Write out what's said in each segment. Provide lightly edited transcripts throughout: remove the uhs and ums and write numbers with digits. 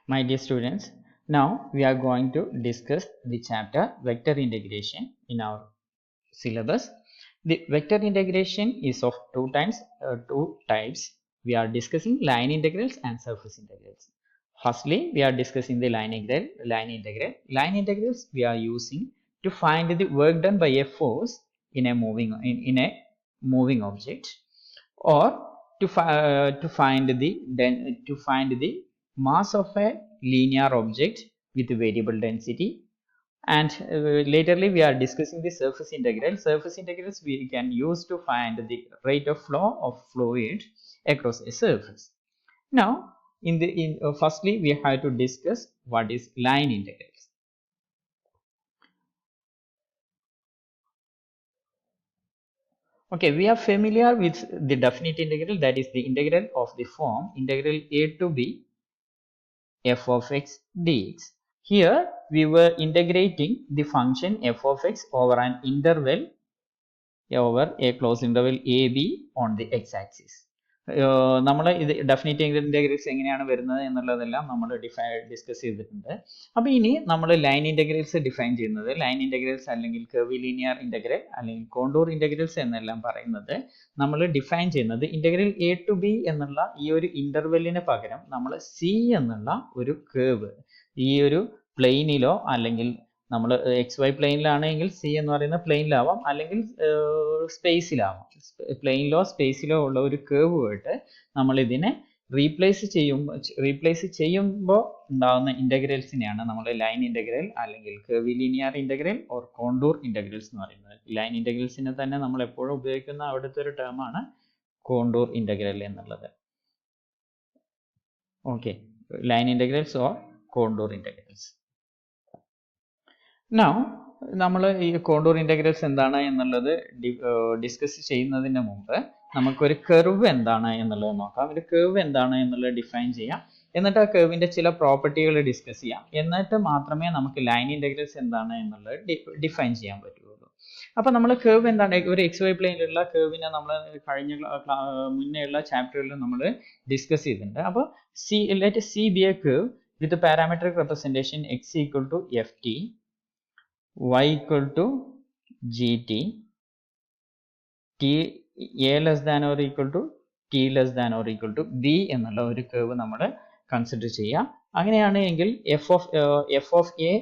My dear students, now we are going to discuss the chapter vector integration in our syllabus. The vector integration is of two types. We are discussing line integrals and surface integrals. Firstly, we are discussing the line integral. Line integrals we are using to find the work done by a force in a moving object, or to find the mass of a linear object with variable density. And laterly we are discussing the surface integral. Surface integrals we can use to find the rate of flow of fluid across a surface. Now firstly we have to discuss what is line integrals. Okay, we are familiar with the definite integral, that is the integral of the form integral a to b f of x dx. Here we were integrating the function f of x over an interval over a closed interval a b on the x axis. നമ്മൾ ഇത് definite integrals എങ്ങനെയാണ് വരുന്നത് എന്നുള്ളതെല്ലാം നമ്മൾ discuss ചെയ്തിട്ടുണ്ട്. അപ്പോൾ ഇനി നമ്മൾ line integrals define ചെയ്യുന്നത്, ലൈൻ ഇൻ്റഗ്രൽസ് അല്ലെങ്കിൽ കർവിലീനിയർ ഇൻ്റഗ്രൽ അല്ലെങ്കിൽ കോണ്ടൂർ ഇൻ്റഗ്രൽസ് എന്നെല്ലാം പറയുന്നത് നമ്മൾ ഡിഫൈൻ ചെയ്യുന്നത് ഇൻ്റഗ്രൽ എ ടു ബി എന്നുള്ള ഈ ഒരു ഇൻ്റർവെല്ലിന് പകരം നമ്മൾ സി എന്നുള്ള ഒരു കേവ് ഈ ഒരു പ്ലെയിനിലോ അല്ലെങ്കിൽ നമ്മൾ എക്സ് വൈ പ്ലെയിനിലാണെങ്കിൽ സി എന്ന് പറയുന്ന പ്ലെയിനിലാവാം, അല്ലെങ്കിൽ സ്പേസിലാവാം. പ്ലെയിനിലോ സ്പേസിലോ ഉള്ള ഒരു കേവ് ആയിട്ട് നമ്മൾ ഇതിനെ റീപ്ലേസ് ചെയ്യുമ്പോൾ ഉണ്ടാകുന്ന ഇൻ്റഗ്രൽസിനെയാണ് നമ്മൾ ലൈൻ ഇൻ്റഗ്രൽ അല്ലെങ്കിൽ curvilinear integral or contour integrals എന്ന് പറയുന്നത്. ലൈൻ ഇൻ്റഗ്രൽസിനെ തന്നെ നമ്മൾ എപ്പോഴും ഉപയോഗിക്കുന്ന അവിടുത്തെ ഒരു ടേമാണ് കോണ്ടൂർ ഇൻ്റഗ്രൽ എന്നുള്ളത്. Okay, line integrals or contour integrals. Now നമ്മൾ ഈ കോണ്ടൂർ ഇൻ്റഗ്രൽസ് എന്താണ് എന്നുള്ളത് ഡിസ്കസ് ചെയ്യുന്നതിന് മുമ്പ് നമുക്കൊരു കർവ് എന്താണ് എന്നുള്ളത് നോക്കാം. ഒരു കർവ് എന്താണ് എന്നുള്ളത് ഡിഫൈൻ ചെയ്യാം, എന്നിട്ട് ആ കർവിൻ്റെ ചില പ്രോപ്പർട്ടികൾ ഡിസ്കസ് ചെയ്യാം. എന്നിട്ട് മാത്രമേ നമുക്ക് ലൈൻ ഇൻ്റഗ്രൽസ് എന്താണ് എന്നുള്ളത് ഡിഫൈൻ ചെയ്യാൻ പറ്റുള്ളൂ. അപ്പോൾ നമ്മൾ കർവ് എന്താണ്, ഒരു എക്സ് വൈ പ്ലെയിനിലുള്ള കർവിനെ നമ്മൾ കഴിഞ്ഞ മുന്നേയുള്ള ചാപ്റ്ററിൽ നമ്മൾ ഡിസ്കസ് ചെയ്തിട്ടുണ്ട്. അപ്പോൾ let C be a curve with parametric representation x equal to f t, y equal to gt, t a less than or equal to t less than or equal to b എന്നുള്ള ഒരു cave നമ്മൾ consider ചെയ്യാം. അങ്ങനെയാണ് എങ്കിൽ f of a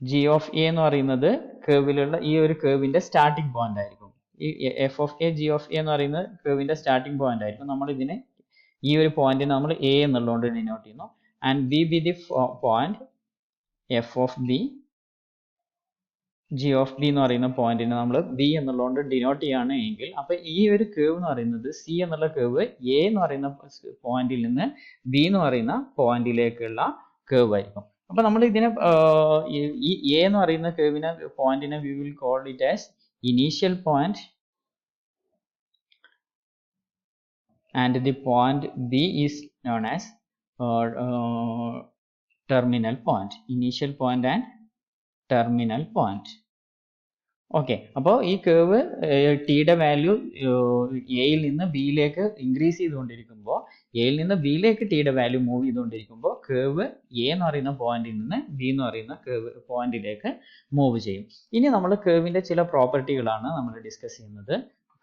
g of a എന്ന് പറയുന്നത് കേവിലുള്ള ഈ ഒരു കേവിന്റെ സ്റ്റാർട്ടിംഗ് പോയിന്റ് ആയിരിക്കും. ഈ f of a g of a എന്ന് പറയുന്നത് കേവിന്റെ സ്റ്റാർട്ടിംഗ് പോയിന്റ് ആയിരിക്കും. നമ്മൾ ഇതിനെ ഈ ഒരു പോയിന്റിനെ നമ്മൾ a എന്നുള്ളതുകൊണ്ട് ഡിനോട്ട് ചെയ്യുന്നു. And b be the point f of b, g of b എന്ന് പറയുന്ന പോയിന്റിനെ നമ്മൾ b എന്നുള്ളതുകൊണ്ട് ഡിനോട്ട് ചെയ്യുകയാണ് എങ്കിൽ, അപ്പോൾ ഈ ഒരു കേവ് എന്ന് പറയുന്നത് c എന്നുള്ള കേവ് a എന്ന് പറയുന്ന പോയിന്റിൽ നിന്ന് b എന്ന് പറയുന്ന പോയിന്റിലേക്കുള്ള കേവ് ആയിരിക്കും. അപ്പോൾ നമ്മൾ ഇതിനെ ഈ a എന്ന് പറയുന്ന കേവിനെ പോയിന്റിനെ we will call it as initial point, and the point b is known as terminal point, initial point and terminal point. Okay, അപ്പോൾ ഈ കേവ് ടിയുടെ വാല്യൂ എയിൽ നിന്ന് ബിയിലേക്ക് ഇൻക്രീസ് ചെയ്തുകൊണ്ടിരിക്കുമ്പോൾ, എയിൽ നിന്ന് ബിയിലേക്ക് ടിയുടെ വാല്യൂ മൂവ് ചെയ്തുകൊണ്ടിരിക്കുമ്പോൾ കേവ് എ എന്ന് പറയുന്ന പോയിന്റിൽ നിന്ന് ബി എന്ന് പറയുന്ന കേവ് പോയിന്റിലേക്ക് മൂവ് ചെയ്യും. ഇനി നമ്മൾ കേവിൻ്റെ ചില പ്രോപ്പർട്ടികളാണ് നമ്മൾ ഡിസ്കസ് ചെയ്യുന്നത്.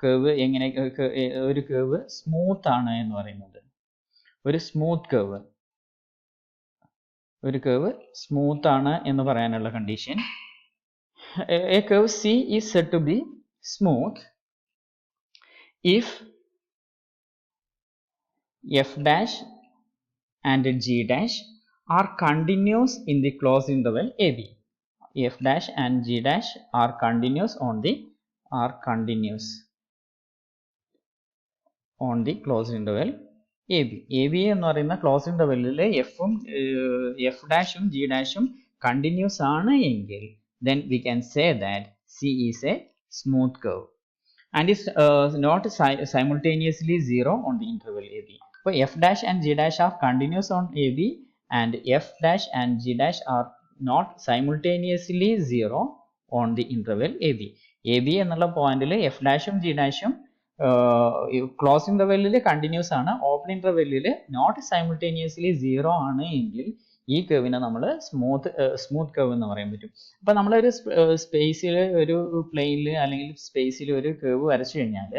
കേവ് എങ്ങനെ, ഒരു കേവ് സ്മൂത്ത് ആണ് എന്ന് പറയുന്നത്, ഒരു സ്മൂത്ത് കേവ്, ഒരു കേവ് സ്മൂത്ത് ആണ് എന്ന് പറയാനുള്ള condition, a curve C is said to be smooth if f dash and g dash are continuous in the closed interval AB. F dash and g dash are continuous on the closed interval AB. AB എന്ന് പറയുന്ന close ഇന്റർവെല്ലിൽ F ഡാഷും G ഡാഷും continuous ആണ് എങ്കിൽ then we can say that C is a smooth curve and is not simultaneously zero on the interval AB. So f dash and g dash are continuous on AB and f dash and g dash are not simultaneously zero on the interval AB. AB എന്നുള്ള പോയിന്റിൽ F ഡാഷും G ഡാഷും close ഇന്റർവെല്ലിൽ continuous ആണ്, open ഇന്റർവെല്ലിൽ not simultaneously 0 ആണ് എങ്കിൽ ഈ കർവിനെ നമ്മൾ smooth curve എന്ന് പറയാൻ പറ്റും. അപ്പൊ നമ്മളൊരു സ്പേസിൽ, ഒരു പ്ലെയിനിൽ അല്ലെങ്കിൽ സ്പേസിൽ ഒരു കർവ് വരച്ചു കഴിഞ്ഞാൽ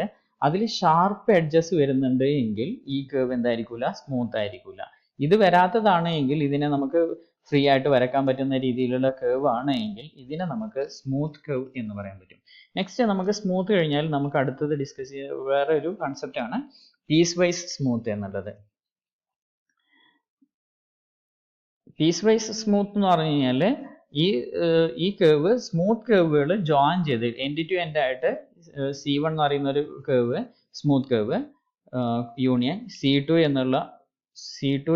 അതിൽ ഷാർപ്പ് എഡ്ജസ് വരുന്നുണ്ട് എങ്കിൽ ഈ കർവ് എന്തായിരിക്കില്ല, സ്മൂത്ത് ആയിരിക്കില്ല. ഇത് വരാത്തതാണ് എങ്കിൽ, ഇതിനെ നമുക്ക് ഫ്രീ ആയിട്ട് വരക്കാൻ പറ്റുന്ന രീതിയിലുള്ള കർവ് ആണ് എങ്കിൽ ഇതിനെ നമുക്ക് സ്മൂത്ത് കർവ് എന്ന് പറയാൻ പറ്റും. നെക്സ്റ്റ് നമുക്ക് സ്മൂത്ത് കഴിഞ്ഞാൽ നമുക്ക് അടുത്തത് ഡിസ്കസ് ചെയ്യുക വേറെ ഒരു കൺസെപ്റ്റ് ആണ് പീസ് വൈസ് സ്മൂത്ത് എന്നുള്ളത്. പീസ് വൈസ് സ്മൂത്ത് എന്ന് പറഞ്ഞു കഴിഞ്ഞാൽ ഈ കർവ് സ്മൂത്ത് കർവുകൾ ജോയിൻ ചെയ്ത് എൻഡ് ടു എൻഡ് ആയിട്ട് C1 എന്ന് പറയുന്ന ഒരു curve smooth curve union C2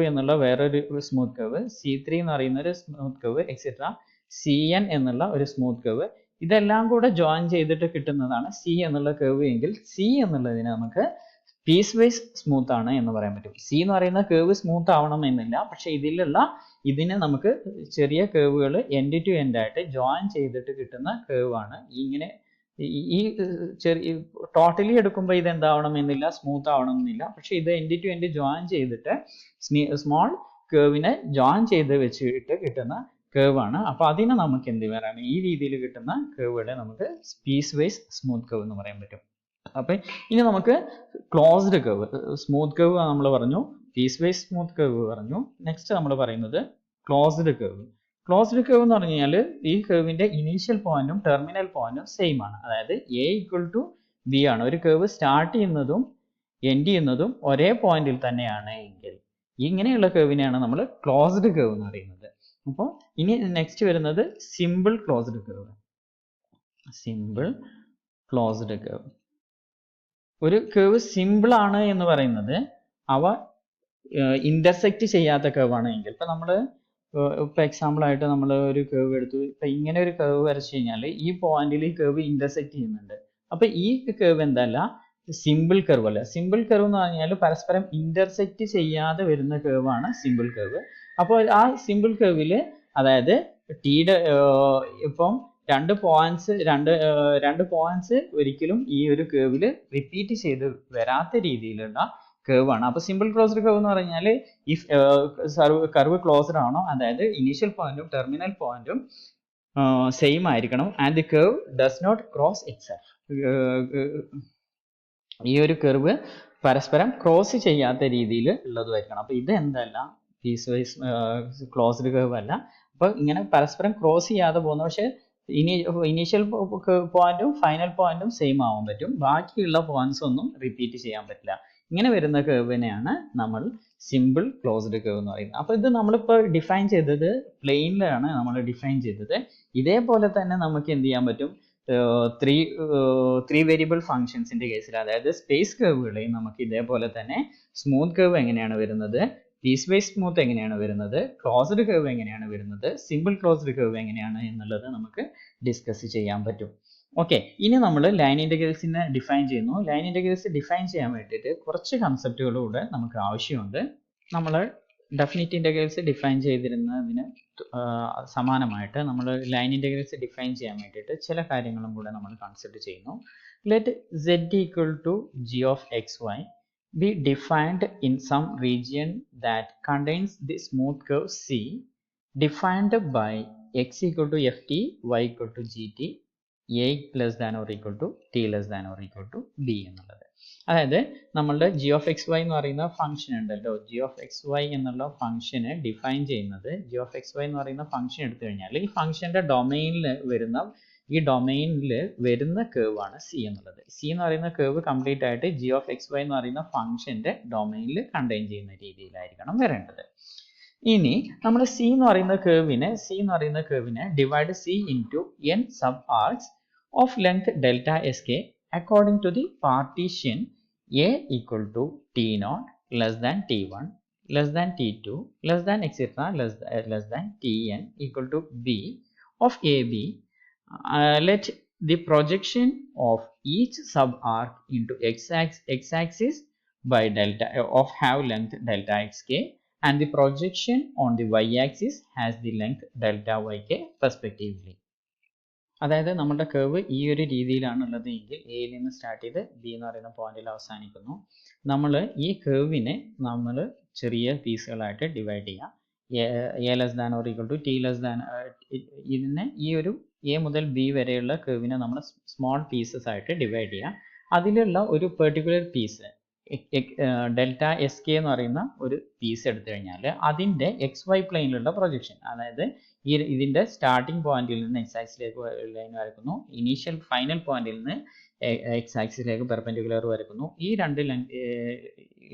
എന്നുള്ള വേറൊരു സ്മൂത്ത് കർവ്, C3 എന്ന് പറയുന്ന ഒരു സ്മൂത്ത് കർവ് എക്സെട്ര, CN എന്നുള്ള ഒരു സ്മൂത്ത് കർവ്, ഇതെല്ലാം കൂടെ ജോയിൻ ചെയ്തിട്ട് കിട്ടുന്നതാണ് C എന്നുള്ള കർവ് എങ്കിൽ C എന്നുള്ളതിനെ നമുക്ക് പീസ് വൈസ് സ്മൂത്ത് ആണ് എന്ന് പറയാൻ പറ്റും. C എന്ന് പറയുന്ന കർവ് സ്മൂത്ത് ആവണം എന്നില്ല, പക്ഷെ ഇതിനെ നമുക്ക് ചെറിയ കർവുകൾ എൻഡ് ടു എൻഡ് ആയിട്ട് ജോയിൻ ചെയ്തിട്ട് കിട്ടുന്ന കർവ് ആണ്. ഇങ്ങനെ ഈ ചെറിയ ടോട്ടലി എടുക്കുമ്പോൾ ഇത് എന്താവണം എന്നില്ല, സ്മൂത്ത് ആവണം എന്നില്ല, പക്ഷെ ഇത് എൻഡ് ടു എൻഡ് ജോയിൻ ചെയ്തിട്ട് സ്മോൾ കർവിനെ ജോയിൻ ചെയ്ത് വെച്ചിട്ട് കിട്ടുന്ന കർവ് ആണ്. അപ്പൊ അതിനെ നമുക്ക് എന്ത് പറയാം, ഈ രീതിയിൽ കിട്ടുന്ന കർവുകളെ നമുക്ക് പീസ് വൈസ് സ്മൂത്ത് കർവ് എന്ന് പറയാൻ പറ്റും. അപ്പൊ ഇനി നമുക്ക് ക്ലോസ്ഡ് കർവ്, സ്മൂത്ത് കർവ് നമ്മൾ പറഞ്ഞു, പീസ് വൈസ് സ്മൂത്ത് കർവ് പറഞ്ഞു. നെക്സ്റ്റ് നമ്മൾ പറയുന്നത് ക്ലോസ്ഡ് കർവ്. ക്ലോസ്ഡ് കർവ് എന്ന് പറഞ്ഞു കഴിഞ്ഞാൽ ഈ കർവിന്റെ ഇനീഷ്യൽ പോയിന്റും ടെർമിനൽ പോയിന്റും സെയിം ആണ്. അതായത് A = B ആണ്. ഒരു കർവ് സ്റ്റാർട്ട് ചെയ്യുന്നതും എൻഡ് ചെയ്യുന്നതും ഒരേ പോയിന്റിൽ തന്നെയാണ് എങ്കിൽ ഇങ്ങനെയുള്ള കർവിനെയാണ് നമ്മൾ ക്ലോസ്ഡ് കർവ് എന്ന് പറയുന്നത്. അപ്പോൾ ഇനി നെക്സ്റ്റ് വരുന്നത് simple closed curve. Simple closed curve. ഒരു കർവ് സിമ്പിൾ ആണ് എന്ന് പറയുന്നത് അവ ഇന്റർസെക്റ്റ് ചെയ്യാത്ത കർവ് ആണ് എങ്കിൽ, ഇപ്പൊ നമ്മൾ ഇപ്പൊ എക്സാമ്പിൾ ആയിട്ട് നമ്മൾ ഒരു കർവ് എടുത്തു, ഇപ്പൊ ഇങ്ങനെ ഒരു കർവ് വരച്ചു കഴിഞ്ഞാൽ ഈ പോയിന്റിൽ ഈ കർവ് ഇന്റർസെക്റ്റ് ചെയ്യുന്നുണ്ട്. അപ്പൊ ഈ കർവ് എന്തല്ല, സിമ്പിൾ കർവ് അല്ല. സിമ്പിൾ കർവ് എന്ന് പറഞ്ഞാൽ പരസ്പരം ഇന്റർസെക്റ്റ് ചെയ്യാതെ വരുന്ന കർവ് ആണ് സിമ്പിൾ കർവ്. അപ്പോൾ ആ സിമ്പിൾ കർവില് അതായത് ടിയുടെ ഇപ്പം രണ്ട് പോയിന്റ്സ് ഒരിക്കലും ഈ ഒരു കർവില് റിപ്പീറ്റ് ചെയ്ത് വരാത്ത രീതിയിലുള്ള കർവ് ആണ്. അപ്പൊ സിമ്പിൾ ക്ലോസ്ഡ് കർവ് എന്ന് പറഞ്ഞാൽ ഇഫ് കർവ് ക്ലോസ്ഡ് ആണോ, അതായത് ഇനീഷ്യൽ പോയിന്റും ടെർമിനൽ പോയിന്റും സെയിം ആയിരിക്കണം, and the curve does not cross itself. ഈ ഒരു കർവ് പരസ്പരം ക്രോസ് ചെയ്യാത്ത രീതിയിൽ ഉള്ളതുമായിരിക്കണം. അപ്പൊ ഇത് എന്തല്ല, പീസ് വൈസ് ക്ലോസ്ഡ് കർവ് അല്ല. അപ്പൊ ഇങ്ങനെ പരസ്പരം ക്രോസ് ചെയ്യാതെ പോകുന്ന, പക്ഷെ ഇനീഷ്യൽ പോയിന്റും ഫൈനൽ പോയിന്റും സെയിം ആവാൻ പറ്റും, ബാക്കിയുള്ള പോയിന്റ്സ് ഒന്നും റിപ്പീറ്റ് ചെയ്യാൻ പറ്റില്ല. ഇങ്ങനെ വരുന്ന കർവിനെയാണ് നമ്മൾ സിമ്പിൾ ക്ലോസ്ഡ് കർവ് എന്ന് പറയുന്നത്. അപ്പൊ ഇത് നമ്മളിപ്പോൾ ഡിഫൈൻ ചെയ്തത് പ്ലെയിനിലാണ് നമ്മൾ ഡിഫൈൻ ചെയ്തത്. ഇതേപോലെ തന്നെ നമുക്ക് എന്ത് ചെയ്യാൻ പറ്റും, ത്രീ വേരിയബിൾ ഫംഗ്ഷൻസിന്റെ കേസിൽ, അതായത് സ്പേസ് കർവുകളെയും നമുക്ക് ഇതേപോലെ തന്നെ സ്മൂത്ത് കർവ് എങ്ങനെയാണ് വരുന്നത്, പീസ് വൈസ് സ്മൂത്ത് എങ്ങനെയാണ് വരുന്നത്, ക്ലോസ്ഡ് കർവ് എങ്ങനെയാണ് വരുന്നത്, സിമ്പിൾ ക്ലോസ്ഡ് കർവ് എങ്ങനെയാണ് എന്നുള്ളത് നമുക്ക് ഡിസ്കസ് ചെയ്യാൻ പറ്റും. ഓക്കെ, ഇനി നമ്മൾ ലൈൻ ഇന്റഗ്രൽസിനെ ഡിഫൈൻ ചെയ്യുന്നു. ലൈൻ ഇന്റഗ്രൽസ് ഡിഫൈൻ ചെയ്യാൻ വേണ്ടിയിട്ട് കുറച്ച് കൺസെപ്റ്റുകളൂടെ നമുക്ക് ആവശ്യമുണ്ട്. നമ്മൾ ഡെഫിനിറ്റ് ഇന്റഗ്രൽസ് ഡിഫൈൻ ചെയ്തിരുന്നതിന് സമാനമായിട്ട് നമ്മൾ ലൈൻ ഇന്റഗ്രൽസ് ഡിഫൈൻ ചെയ്യാൻ വേണ്ടിയിട്ട് ചില കാര്യങ്ങളും കൂടെ നമ്മൾ കൺസിഡർ ചെയ്യുന്നു. Let z = g of xy be defined in some region that contains the smooth curve C defined by x = ft, y = gt, a less than or equal to t less than or equal to b എന്നുള്ളത്. അതായത് നമ്മളുടെ g of xy എന്ന് പറയുന്ന function ഉണ്ടല്ലോ, g of xy എന്നുള്ള ഫംഗ്ഷനെ define ചെയ്യുന്നത്, g of xy എന്ന് പറയുന്ന ഫംഗ്ഷൻ എടുത്തു കഴിഞ്ഞാൽ ഈ ഫംഗ്ഷന്റെ ഡൊമൈനിൽ വരുന്ന കർവ് ആണ് C എന്നുള്ളത്. C എന്ന് പറയുന്ന കർവ് കംപ്ലീറ്റ് ആയിട്ട് g of xy എന്ന് പറയുന്ന ഫംഗ്ഷന്റെ ഡൊമൈനിൽ കണ്ടെയ്ൻ ചെയ്യുന്ന രീതിയിലായിരിക്കണം വരേണ്ടത്. ഇനി നമ്മൾ C എന്ന് പറയുന്ന കർവിനെ divide C into n sub arcs of length delta sk according to the partition a equal to t0 less than t1 less than t2 less than etc less than tn equal to b of ab. Let the projection of each sub arc into x-axis by delta of have length delta xk, and the projection on the y-axis has the length delta yk respectively. അതായത് നമ്മുടെ curve ഈ ഒരു രീതിയിലാണുള്ളത് എങ്കിൽ എയിൽ നിന്ന് start ചെയ്ത് B എന്ന് പറയുന്ന പോയിന്റിൽ അവസാനിക്കുന്നു. നമ്മൾ ഈ കർവിനെ നമ്മൾ ചെറിയ പീസുകളായിട്ട് ഡിവൈഡ് ചെയ്യുക. A less than or equal to t less than, ഇതിനെ ഈ ഒരു എ മുതൽ ബി വരെയുള്ള കർവിനെ നമ്മൾ സ്മോൾ പീസസ് ആയിട്ട് ഡിവൈഡ് ചെയ്യുക. അതിലുള്ള ഒരു particular piece delta s k എന്ന് പറയുന്ന ഒരു പീസ് എടുത്തു കഴിഞ്ഞാൽ അതിൻ്റെ എക്സ് വൈ പ്ലെയിനിലുള്ള പ്രൊജക്ഷൻ, അതായത് ഇതിൻ്റെ സ്റ്റാർട്ടിംഗ് പോയിന്റിൽ നിന്ന് എക്സ് ആക്സിലേക്ക് ലൈൻ വരയ്ക്കുന്നു, ഇനീഷ്യൽ ഫൈനൽ പോയിന്റിൽ നിന്ന് എക്സ് ആക്സിസിലേക്ക് പെർപെൻഡിക്കുലർ വരയ്ക്കുന്നു. ഈ രണ്ട്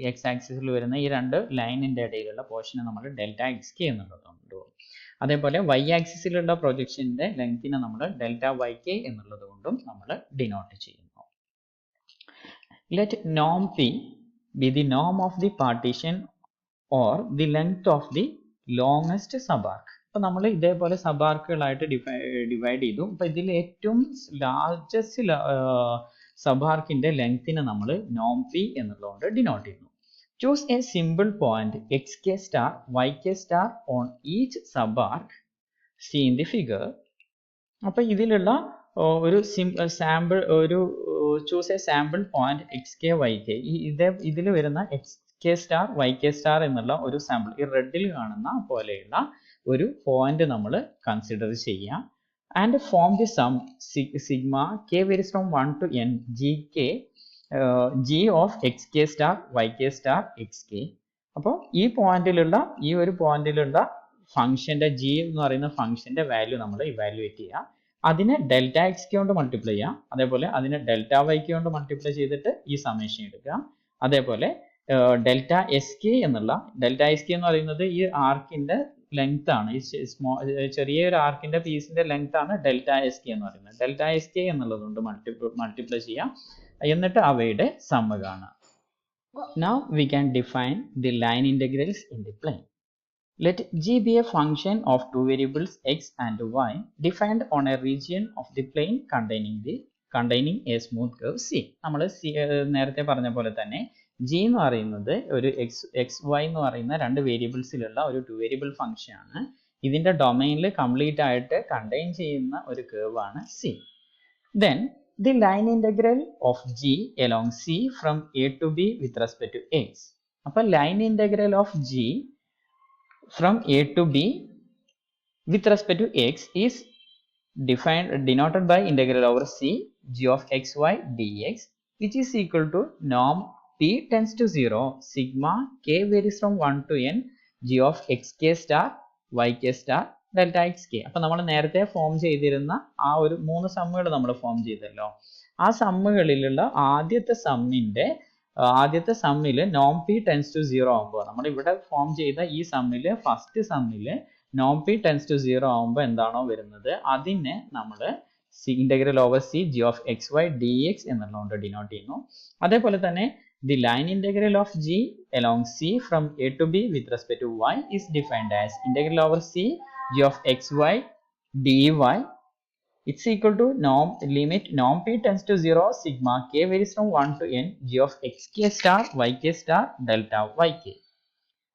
എക്സ് ആക്സിസിൽ വരുന്ന ഈ രണ്ട് ലൈനിൻ്റെ ഇടയിലുള്ള പോർഷനെ നമ്മൾ ഡെൽറ്റ എക്സ് കെ എന്നുള്ളത് കൊണ്ട്, അതേപോലെ വൈ ആക്സിസിലുള്ള പ്രൊജക്ഷൻ്റെ ലെങ്തിനെ നമ്മൾ ഡെൽറ്റ വൈ കെ എന്നുള്ളത് കൊണ്ടും നമ്മൾ ഡിനോട്ട് ചെയ്യുന്നു. Let norm P be the norm of the partition or the length of the longest subarc. അപ്പോൾ നമ്മൾ ഇതേപോലെ സബാർക്കുകളായിട്ട് ഡിവൈഡ് ചെയ്തു. അപ്പോൾ ഇതിൽ ഏറ്റവും ലാർജസ്റ്റ് സബാർക്കിൻ്റെ ലെങ്തിനെ നമ്മൾ നോം പി എന്നുള്ളതുകൊണ്ട് ഡിനോട്ട് ചെയ്യുന്നു. Choose a simple point x k star y k star on each subarc C in the figure. അപ്പോൾ ഇതിലുള്ള ഒരു sample choose a sample point x k y k, ഇതിൽ വരുന്ന x k star y k star എന്നുള്ള ഒരു sample, ഈ റെഡിൽ കാണുന്ന പോലെയുള്ള ഒരു പോയിന്റ് നമ്മൾ കൺസിഡർ ചെയ്യാം. And form the sum sigma k varies from 1 to n g k g of x k star y k star x k. അപ്പോൾ ഈ ഒരു പോയിന്റിലുള്ള ഫംഗ്ഷന്റെ ജി എന്ന് പറയുന്ന ഫംഗ്ഷന്റെ വാല്യൂ നമ്മൾ ഇവാലുവേറ്റ് ചെയ്യുക. അതിനെ ഡെൽറ്റ എക്സ് കെ കൊണ്ട് മൾട്ടിപ്ലൈ ചെയ്യാം, അതേപോലെ അതിനെ ഡെൽറ്റ വൈ കെ കൊണ്ട് മൾട്ടിപ്ലൈ ചെയ്തിട്ട് ഈ സമേഷൻ എടുക്കുക. അതേപോലെ ഡെൽറ്റ എസ് കെ എന്ന് പറയുന്നത് ഈ ആർക്കിന്റെ ലെങ്ത് ആണ്, ഈ ചെറിയൊരു ആർക്കിന്റെ പീസിന്റെ ലെങ്ത് ആണ് ഡെൽറ്റ എസ് കെ എന്ന് പറയുന്നത്. ഡെൽറ്റ എസ് കെ എന്നുള്ളത് കൊണ്ട് മൾട്ടിപ്ലൈ ചെയ്യാം, എന്നിട്ട് അവയുടെ സമ്മ് കാണാം. Now we can define the line integrals in the plane. Let G be a function of two variables x and y defined on a region of the plane containing a smooth curve C. നമ്മൾ നേരത്തെ പറഞ്ഞ പോലെ തന്നെ G എന്ന് പറയുന്നത് ഒരു X Y എന്ന് പറയുന്ന രണ്ട് വേരിയബിൾസിലുള്ള ഒരു ടു വേരിയബിൾ ഫംഗ്ഷൻ ആണ്. ഇതിന്റെ ഡൊമൈനിൽ കംപ്ലീറ്റ് ആയിട്ട് കണ്ടെയ്ൻ ചെയ്യുന്ന ഒരു curve ആണ് C. Then the line integral of G along C from A to B with respect to x. അപ്പോൾ line integral of G from A to B with respect to x is denoted by integral over C g of xy dx, which is equal to norm P tends to 0 sigma k varies from 1 to n g of xk star yk star delta xk. അപ്പോൾ നമ്മൾ നേരത്തെ form ചെയ്തിരുന്ന ആ ഒരു 3 സമ്മുകൾ നമ്മൾ form ചെയ്തല്ലോ, ആ സമ്മുകളിലുള്ള ആദ്യത്തെ സമ്മിൽ നോം പി ടെൻസ് ടു 0 ആകുമ്പോൾ, നമ്മൾ ഇവിടെ ഫോം ചെയ്ത ഈ സമ്മില് ഫസ്റ്റ് സമ്മില് നോം പി ടെൻസ് ടു 0 ആകുമ്പോൾ എന്താണോ വരുന്നത് അതിനെ നമ്മൾ integral over C G of X Y d x എന്നുള്ളതുകൊണ്ട് ഡിനോട്ട് ചെയ്യുന്നു. അതേപോലെ തന്നെ the line integral of G along C from A to B with respect to y is defined as integral over C G of X Y d Y. It's equal to limit norm p tends to 0 sigma k varies from 1 to n g of xk star yk star delta yk.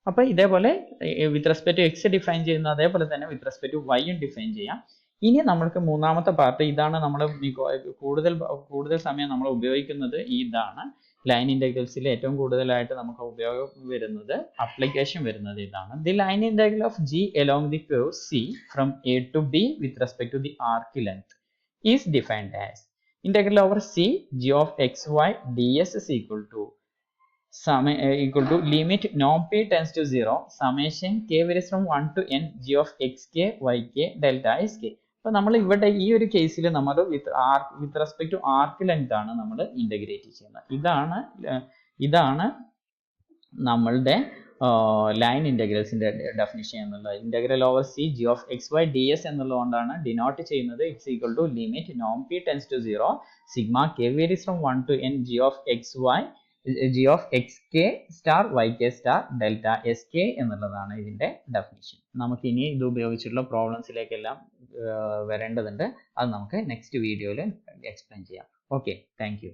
അപ്പോൾ ഇതേപോലെ with respect to x define ചെയ്യുന്ന അതേപോലെ തന്നെ with respect to വൈയും define ചെയ്യാം. ഇനി നമ്മൾക്ക് മൂന്നാമത്തെ പാർട്ട് ഇതാണ്, നമ്മൾ കൂടുതൽ സമയം നമ്മൾ ഉപയോഗിക്കുന്നത് ഇതാണ്. ലൈൻ ഇന്റഗ്രൽസിൽ ഏറ്റവും കൂടുതലായിട്ട് നമുക്ക് ഉപയോഗം വരുന്നത്, അപ്ലിക്കേഷൻ വരുന്നത് ഇതാണ്. The line integral of G along the curve C from A to B with respect to the arc length is defined as integral over C G of X Y D S is equal to limit norm p tends to 0 summation k varies from 1 to n g of xk yk delta sk. അപ്പോൾ നമ്മൾ ഇവിടെ ഈ ഒരു കേസിൽ നമ്മൾ with respect to arc length ആണ് നമ്മൾ integrate ചെയ്യുന്നത്. ഇതാണ് നമ്മളുടെ ലൈൻ ഇന്റഗ്രൽസിന്റെ ഡെഫിനിഷൻ എന്നുള്ളത്. Integral over C G of X Y D s എന്നുള്ളതുകൊണ്ടാണ് ഡിനോട്ട് ചെയ്യുന്നത്. ഇറ്റ്സ് ഈക്വൽ ടു ലിമിറ്റ് നോം P tends to 0 sigma k varies from 1 to n g of xy g of xk star yk star delta sk എന്നുള്ളതാണ് ഇതിന്റെ definition. നമുക്ക് ഇനി ഇത് ഉപയോഗിച്ചുള്ള പ്രോബ്ലംസിലേക്കെല്ലാം വരേണ്ടതുണ്ട്. അത് നമുക്ക് നെക്സ്റ്റ് വീഡിയോയിൽ എക്സ്പ്ലെയിൻ ചെയ്യാം. Okay, thank you.